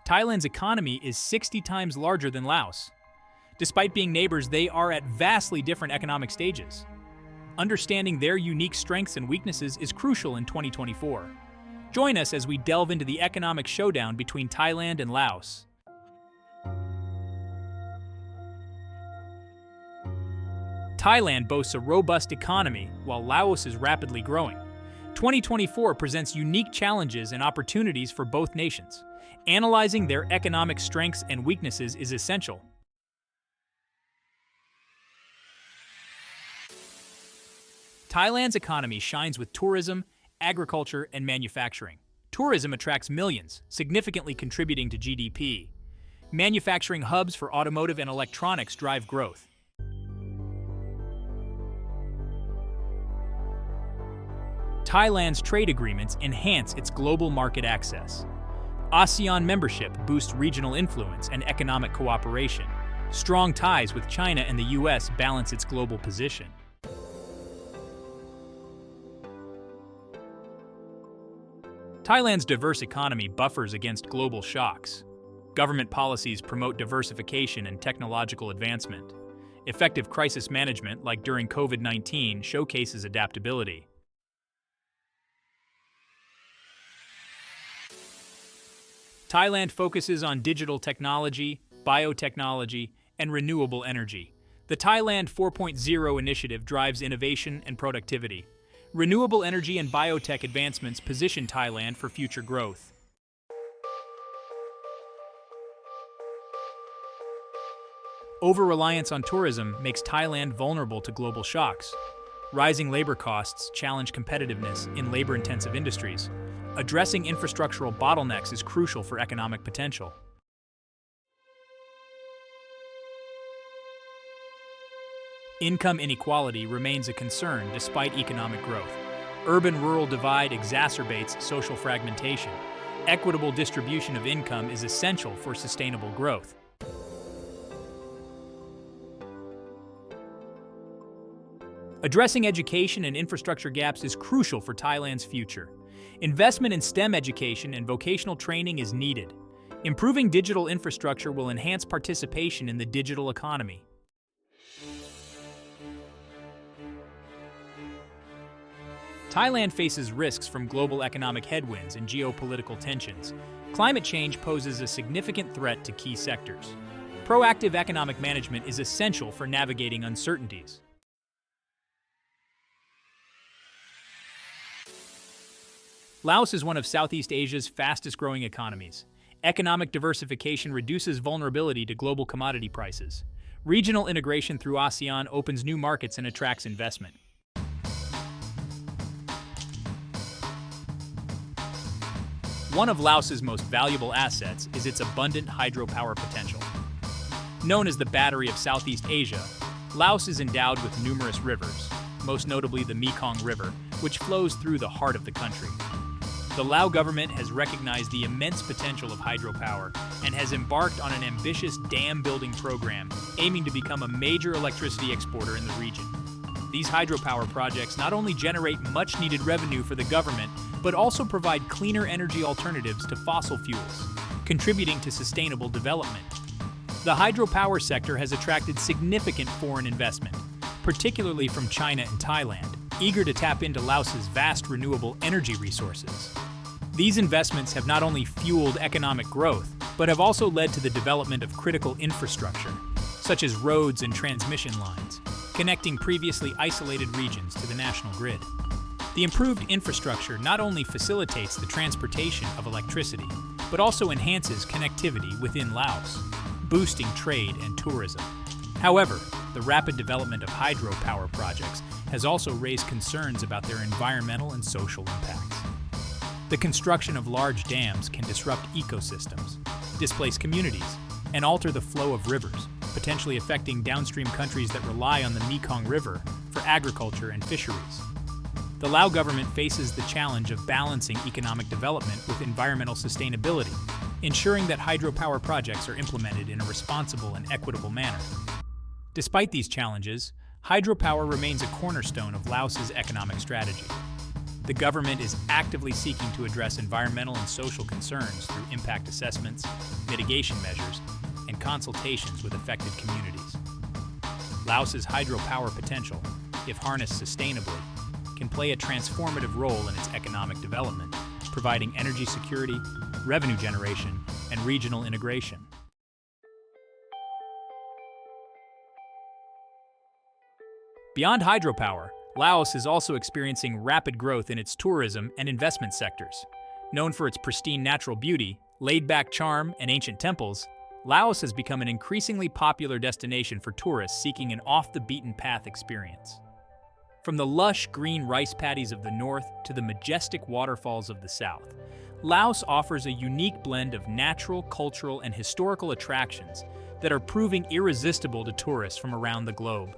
Thailand's economy is 60 times larger than Laos. Despite being neighbors, they are at vastly different economic stages. Understanding their unique strengths and weaknesses is crucial in 2024. Join us as we delve into the economic showdown between Thailand and Laos. Thailand boasts a robust economy, while Laos is rapidly growing. 2024 presents unique challenges and opportunities for both nations. Analyzing their economic strengths and weaknesses is essential. Thailand's economy shines with tourism, agriculture, and manufacturing. Tourism attracts millions, significantly contributing to GDP. Manufacturing hubs for automotive and electronics drive growth. Thailand's trade agreements enhance its global market access. ASEAN membership boosts regional influence and economic cooperation. Strong ties with China and the US balance its global position. Thailand's diverse economy buffers against global shocks. Government policies promote diversification and technological advancement. Effective crisis management, like during COVID-19, showcases adaptability. Thailand focuses on digital technology, biotechnology, and renewable energy. The Thailand 4.0 initiative drives innovation and productivity. Renewable energy and biotech advancements position Thailand for future growth. Over-reliance on tourism makes Thailand vulnerable to global shocks. Rising labor costs challenge competitiveness in labor-intensive industries. Addressing infrastructural bottlenecks is crucial for economic potential. Income inequality remains a concern despite economic growth. Urban-rural divide exacerbates social fragmentation. Equitable distribution of income is essential for sustainable growth. Addressing education and infrastructure gaps is crucial for Thailand's future. Investment in STEM education and vocational training is needed. Improving digital infrastructure will enhance participation in the digital economy. Thailand faces risks from global economic headwinds and geopolitical tensions. Climate change poses a significant threat to key sectors. Proactive economic management is essential for navigating uncertainties. Laos is one of Southeast Asia's fastest-growing economies. Economic diversification reduces vulnerability to global commodity prices. Regional integration through ASEAN opens new markets and attracts investment. One of Laos's most valuable assets is its abundant hydropower potential. Known as the Battery of Southeast Asia, Laos is endowed with numerous rivers, most notably the Mekong River, which flows through the heart of the country. The Lao government has recognized the immense potential of hydropower and has embarked on an ambitious dam-building program aiming to become a major electricity exporter in the region. These hydropower projects not only generate much-needed revenue for the government, but also provide cleaner energy alternatives to fossil fuels, contributing to sustainable development. The hydropower sector has attracted significant foreign investment, particularly from China and Thailand, eager to tap into Laos's vast renewable energy resources. These investments have not only fueled economic growth, but have also led to the development of critical infrastructure, such as roads and transmission lines, connecting previously isolated regions to the national grid. The improved infrastructure not only facilitates the transportation of electricity, but also enhances connectivity within Laos, boosting trade and tourism. However, the rapid development of hydropower projects has also raised concerns about their environmental and social impacts. The construction of large dams can disrupt ecosystems, displace communities, and alter the flow of rivers, potentially affecting downstream countries that rely on the Mekong River for agriculture and fisheries. The Lao government faces the challenge of balancing economic development with environmental sustainability, ensuring that hydropower projects are implemented in a responsible and equitable manner. Despite these challenges, hydropower remains a cornerstone of Laos's economic strategy. The government is actively seeking to address environmental and social concerns through impact assessments, mitigation measures, and consultations with affected communities. Laos's hydropower potential, if harnessed sustainably, can play a transformative role in its economic development, providing energy security, revenue generation, and regional integration. Beyond hydropower, Laos is also experiencing rapid growth in its tourism and investment sectors. Known for its pristine natural beauty, laid-back charm, and ancient temples, Laos has become an increasingly popular destination for tourists seeking an off-the-beaten-path experience. From the lush green rice paddies of the north to the majestic waterfalls of the south, Laos offers a unique blend of natural, cultural, and historical attractions that are proving irresistible to tourists from around the globe.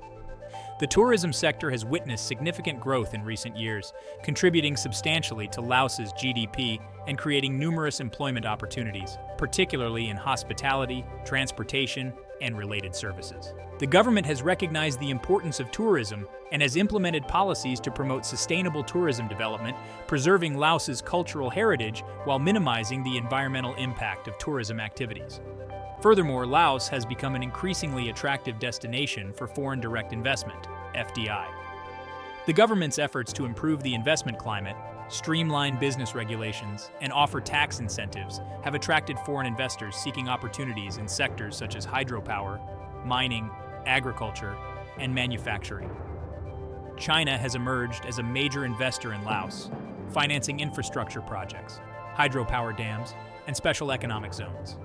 The tourism sector has witnessed significant growth in recent years, contributing substantially to Laos's GDP and creating numerous employment opportunities, particularly in hospitality, transportation, and related services. The government has recognized the importance of tourism and has implemented policies to promote sustainable tourism development, preserving Laos's cultural heritage while minimizing the environmental impact of tourism activities. Furthermore, Laos has become an increasingly attractive destination for foreign direct investment, FDI. The government's efforts to improve the investment climate, streamline business regulations, and offer tax incentives have attracted foreign investors seeking opportunities in sectors such as hydropower, mining, agriculture, and manufacturing. China has emerged as a major investor in Laos, financing infrastructure projects, hydropower dams, and special economic zones.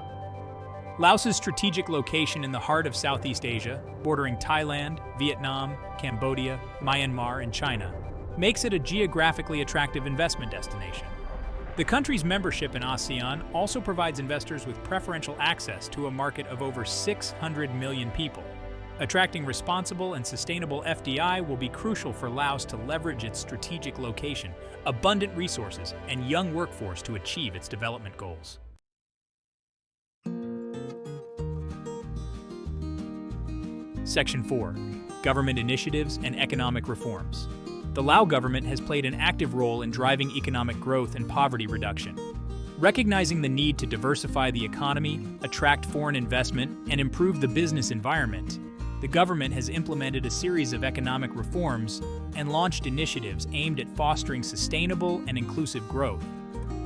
Laos's strategic location in the heart of Southeast Asia, bordering Thailand, Vietnam, Cambodia, Myanmar, and China, makes it a geographically attractive investment destination. The country's membership in ASEAN also provides investors with preferential access to a market of over 600 million people. Attracting responsible and sustainable FDI will be crucial for Laos to leverage its strategic location, abundant resources, and young workforce to achieve its development goals. Section 4. Government initiatives and economic reforms. The Lao government has played an active role in driving economic growth and poverty reduction. Recognizing the need to diversify the economy, attract foreign investment, and improve the business environment, the government has implemented a series of economic reforms and launched initiatives aimed at fostering sustainable and inclusive growth.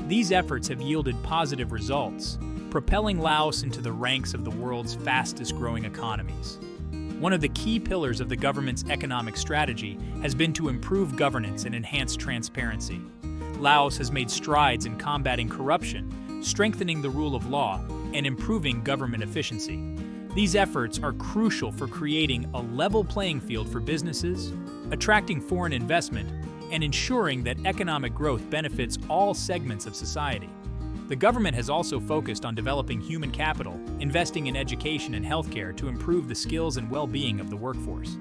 These efforts have yielded positive results, propelling Laos into the ranks of the world's fastest-growing economies. One of the key pillars of the government's economic strategy has been to improve governance and enhance transparency. Laos has made strides in combating corruption, strengthening the rule of law, and improving government efficiency. These efforts are crucial for creating a level playing field for businesses, attracting foreign investment, and ensuring that economic growth benefits all segments of society. The government has also focused on developing human capital, investing in education and healthcare to improve the skills and well-being of the workforce.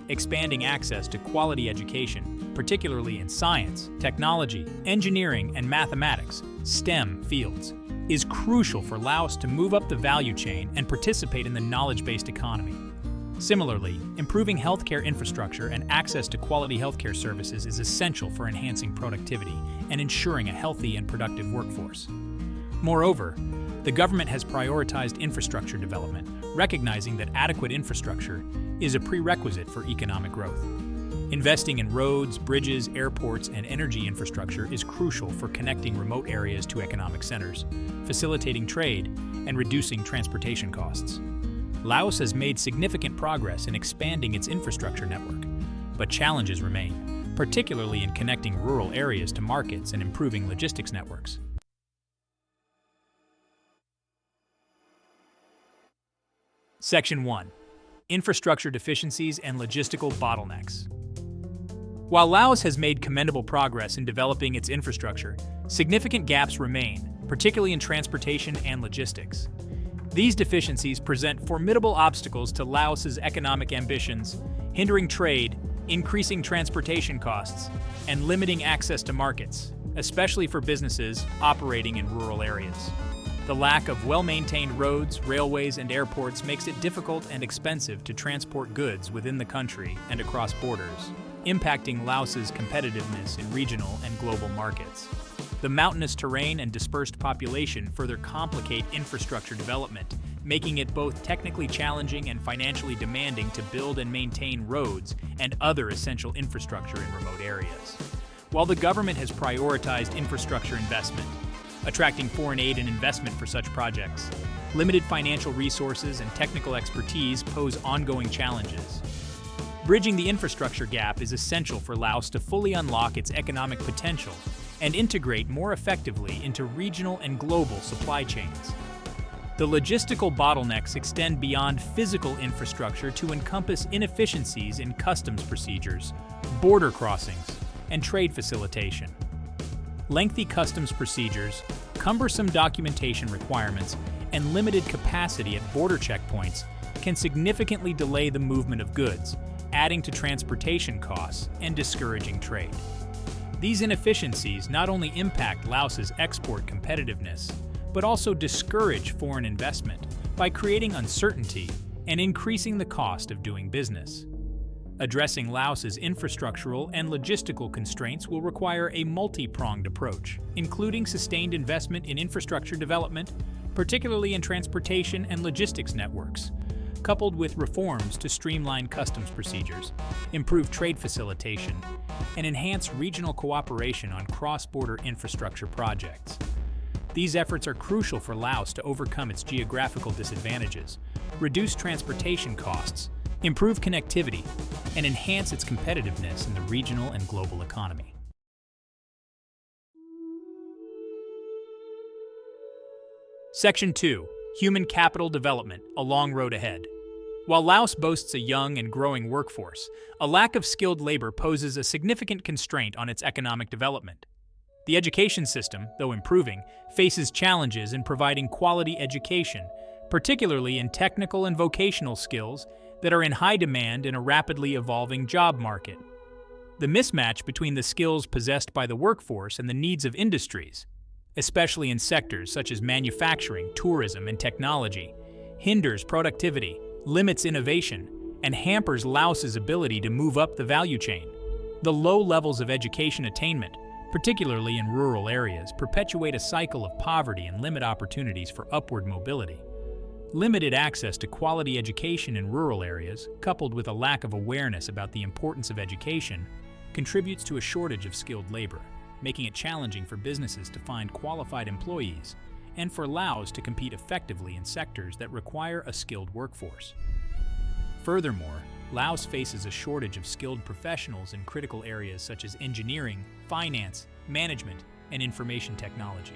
Expanding access to quality education, particularly in science, technology, engineering, and mathematics, STEM fields, is crucial for Laos to move up the value chain and participate in the knowledge-based economy. Similarly, improving healthcare infrastructure and access to quality healthcare services is essential for enhancing productivity and ensuring a healthy and productive workforce. Moreover, the government has prioritized infrastructure development, recognizing that adequate infrastructure is a prerequisite for economic growth. Investing in roads, bridges, airports, and energy infrastructure is crucial for connecting remote areas to economic centers, facilitating trade, and reducing transportation costs. Laos has made significant progress in expanding its infrastructure network, but challenges remain, particularly in connecting rural areas to markets and improving logistics networks. Section 1. Infrastructure deficiencies and logistical bottlenecks. While Laos has made commendable progress in developing its infrastructure, significant gaps remain, particularly in transportation and logistics. These deficiencies present formidable obstacles to Laos's economic ambitions, hindering trade, increasing transportation costs, and limiting access to markets, especially for businesses operating in rural areas. The lack of well-maintained roads, railways, and airports makes it difficult and expensive to transport goods within the country and across borders. impacting Laos's competitiveness in regional and global markets. The mountainous terrain and dispersed population further complicate infrastructure development, making it both technically challenging and financially demanding to build and maintain roads and other essential infrastructure in remote areas. While the government has prioritized infrastructure investment, attracting foreign aid and investment for such projects, limited financial resources and technical expertise pose ongoing challenges. Bridging the infrastructure gap is essential for Laos to fully unlock its economic potential and integrate more effectively into regional and global supply chains. The logistical bottlenecks extend beyond physical infrastructure to encompass inefficiencies in customs procedures, border crossings, and trade facilitation. Lengthy customs procedures, cumbersome documentation requirements, and limited capacity at border checkpoints can significantly delay the movement of goods, adding to transportation costs and discouraging trade. These inefficiencies not only impact Laos's export competitiveness, but also discourage foreign investment by creating uncertainty and increasing the cost of doing business. Addressing Laos's infrastructural and logistical constraints will require a multi-pronged approach, including sustained investment in infrastructure development, particularly in transportation and logistics networks, coupled with reforms to streamline customs procedures, improve trade facilitation, and enhance regional cooperation on cross-border infrastructure projects. These efforts are crucial for Laos to overcome its geographical disadvantages, reduce transportation costs, improve connectivity, and enhance its competitiveness in the regional and global economy. Section 2. Human Capital Development, a long road ahead. While Laos boasts a young and growing workforce, a lack of skilled labor poses a significant constraint on its economic development. The education system, though improving, faces challenges in providing quality education, particularly in technical and vocational skills that are in high demand in a rapidly evolving job market. The mismatch between the skills possessed by the workforce and the needs of industries, especially in sectors such as manufacturing, tourism, and technology, hinders productivity, limits innovation, and hampers Laos's ability to move up the value chain. The low levels of education attainment, particularly in rural areas, perpetuate a cycle of poverty and limit opportunities for upward mobility. Limited access to quality education in rural areas, coupled with a lack of awareness about the importance of education, contributes to a shortage of skilled labor, making it challenging for businesses to find qualified employees and for Laos to compete effectively in sectors that require a skilled workforce. Furthermore, Laos faces a shortage of skilled professionals in critical areas such as engineering, finance, management, and information technology.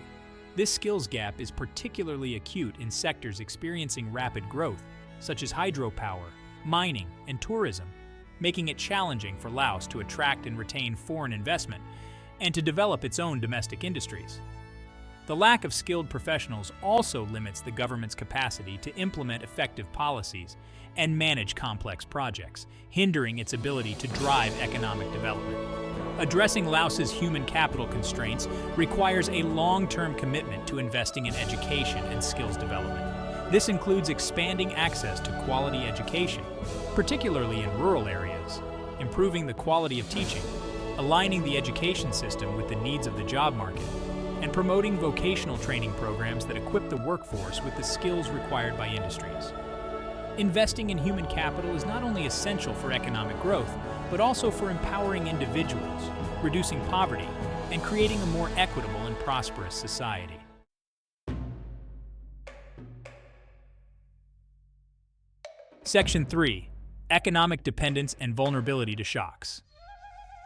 This skills gap is particularly acute in sectors experiencing rapid growth, such as hydropower, mining, and tourism, making it challenging for Laos to attract and retain foreign investment and to develop its own domestic industries. The lack of skilled professionals also limits the government's capacity to implement effective policies and manage complex projects, hindering its ability to drive economic development. Addressing Laos's human capital constraints requires a long-term commitment to investing in education and skills development. This includes expanding access to quality education, particularly in rural areas, improving the quality of teaching, aligning the education system with the needs of the job market, and promoting vocational training programs that equip the workforce with the skills required by industries. Investing in human capital is not only essential for economic growth, but also for empowering individuals, reducing poverty, and creating a more equitable and prosperous society. Section 3. Economic dependence and vulnerability to shocks.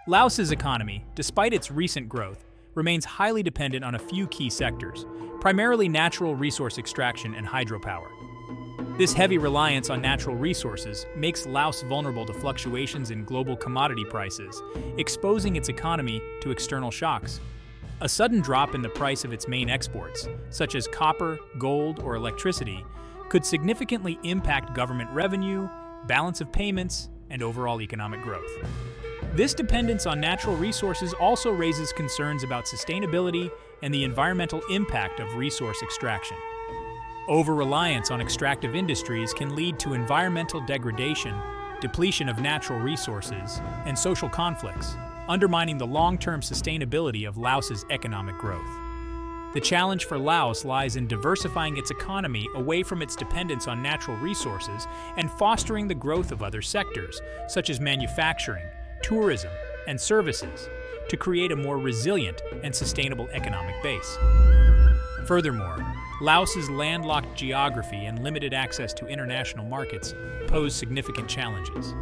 Laos's economy, despite its recent growth, remains highly dependent on a few key sectors, primarily natural resource extraction and hydropower. This heavy reliance on natural resources makes Laos vulnerable to fluctuations in global commodity prices, exposing its economy to external shocks. A sudden drop in the price of its main exports, such as copper, gold, or electricity, could significantly impact government revenue, balance of payments, and overall economic growth. This dependence on natural resources also raises concerns about sustainability and the environmental impact of resource extraction. Over-reliance on extractive industries can lead to environmental degradation, depletion of natural resources, and social conflicts, undermining the long-term sustainability of Laos's economic growth. The challenge for Laos lies in diversifying its economy away from its dependence on natural resources and fostering the growth of other sectors, such as manufacturing, tourism, and services, to create a more resilient and sustainable economic base. Furthermore, Laos's landlocked geography and limited access to international markets pose significant challenges.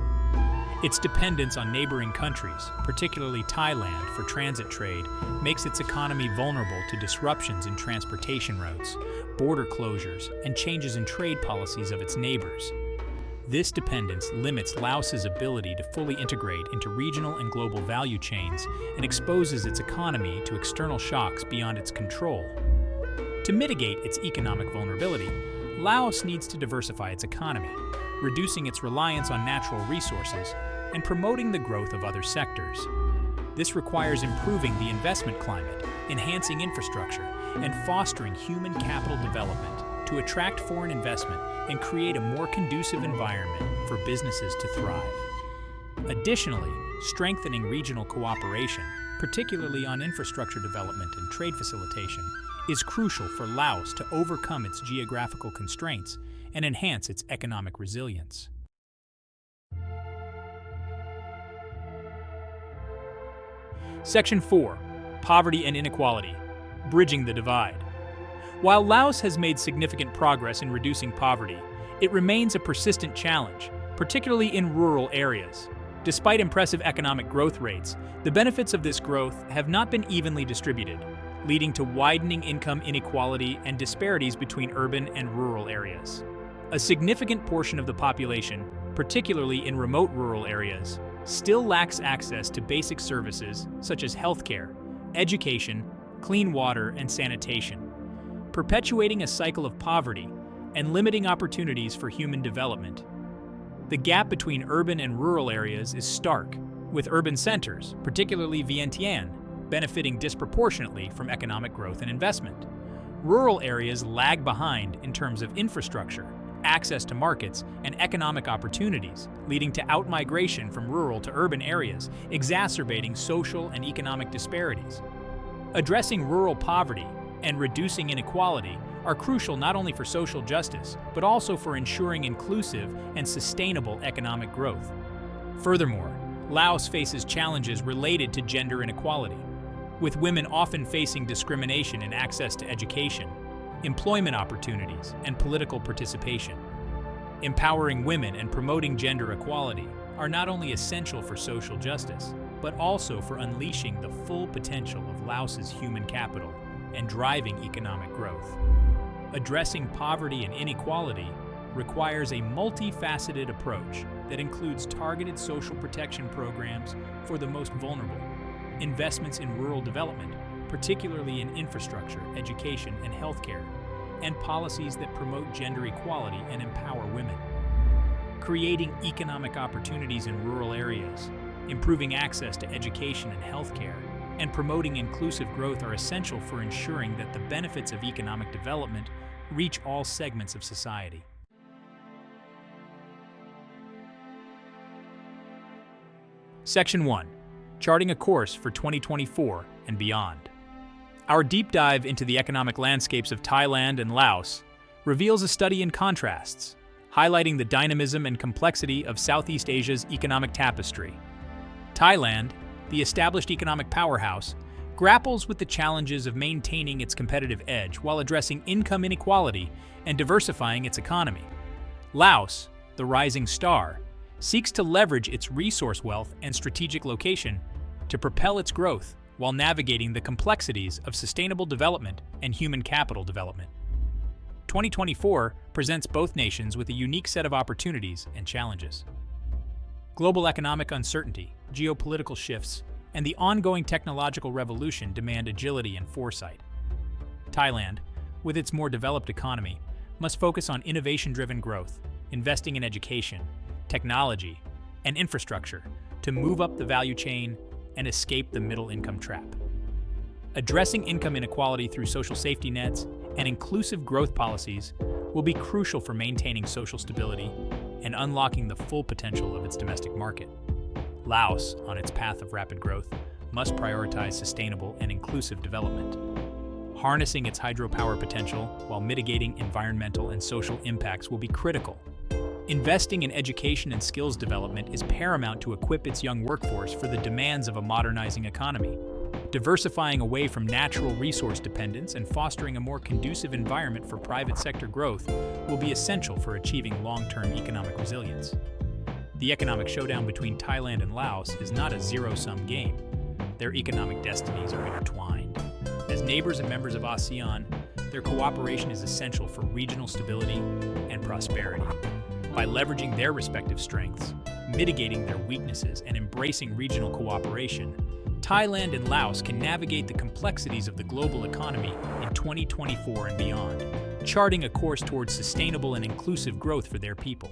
Its dependence on neighboring countries, particularly Thailand, for transit trade, makes its economy vulnerable to disruptions in transportation routes, border closures, and changes in trade policies of its neighbors. This dependence limits Laos's ability to fully integrate into regional and global value chains and exposes its economy to external shocks beyond its control. To mitigate its economic vulnerability, Laos needs to diversify its economy, reducing its reliance on natural resources and promoting the growth of other sectors. This requires improving the investment climate, enhancing infrastructure, and fostering human capital development to attract foreign investment and create a more conducive environment for businesses to thrive. Additionally, strengthening regional cooperation, particularly on infrastructure development and trade facilitation, is crucial for Laos to overcome its geographical constraints and enhance its economic resilience. Section 4. Poverty and Inequality. Bridging the Divide. While Laos has made significant progress in reducing poverty, it remains a persistent challenge, particularly in rural areas. Despite impressive economic growth rates, the benefits of this growth have not been evenly distributed, leading to widening income inequality and disparities between urban and rural areas. A significant portion of the population, particularly in remote rural areas, still lacks access to basic services such as healthcare, education, clean water, and sanitation, perpetuating a cycle of poverty and limiting opportunities for human development. The gap between urban and rural areas is stark, with urban centers, particularly Vientiane, benefiting disproportionately from economic growth and investment. Rural areas lag behind in terms of infrastructure, access to markets, and economic opportunities, leading to outmigration from rural to urban areas, exacerbating social and economic disparities. Addressing rural poverty and reducing inequality are crucial not only for social justice, but also for ensuring inclusive and sustainable economic growth. Furthermore, Laos faces challenges related to gender inequality, with women often facing discrimination in access to education, employment opportunities, and political participation. Empowering women and promoting gender equality are not only essential for social justice, but also for unleashing the full potential of Laos's human capital and driving economic growth. Addressing poverty and inequality requires a multifaceted approach that includes targeted social protection programs for the most vulnerable, investments in rural development, particularly in infrastructure, education, and healthcare, and policies that promote gender equality and empower women. Creating economic opportunities in rural areas, improving access to education and healthcare, and promoting inclusive growth are essential for ensuring that the benefits of economic development reach all segments of society. Section 1. Charting a course for 2024 and beyond. Our deep dive into the economic landscapes of Thailand and Laos reveals a study in contrasts, highlighting the dynamism and complexity of Southeast Asia's economic tapestry. Thailand, the established economic powerhouse, grapples with the challenges of maintaining its competitive edge while addressing income inequality and diversifying its economy. Laos, the rising star, seeks to leverage its resource wealth and strategic location to propel its growth while navigating the complexities of sustainable development and human capital development. 2024 presents both nations with a unique set of opportunities and challenges. Global economic uncertainty, geopolitical shifts, and the ongoing technological revolution demand agility and foresight. Thailand, with its more developed economy, must focus on innovation-driven growth, investing in education, technology, and infrastructure to move up the value chain and escape the middle-income trap. Addressing income inequality through social safety nets and inclusive growth policies will be crucial for maintaining social stability, and unlocking the full potential of its domestic market. Laos, on its path of rapid growth, must prioritize sustainable and inclusive development. Harnessing its hydropower potential while mitigating environmental and social impacts will be critical. Investing in education and skills development is paramount to equip its young workforce for the demands of a modernizing economy. Diversifying away from natural resource dependence and fostering a more conducive environment for private sector growth will be essential for achieving long-term economic resilience. The economic showdown between Thailand and Laos is not a zero-sum game. Their economic destinies are intertwined. As neighbors and members of ASEAN, their cooperation is essential for regional stability and prosperity. By leveraging their respective strengths, mitigating their weaknesses, and embracing regional cooperation, Thailand and Laos can navigate the complexities of the global economy in 2024 and beyond, charting a course towards sustainable and inclusive growth for their people.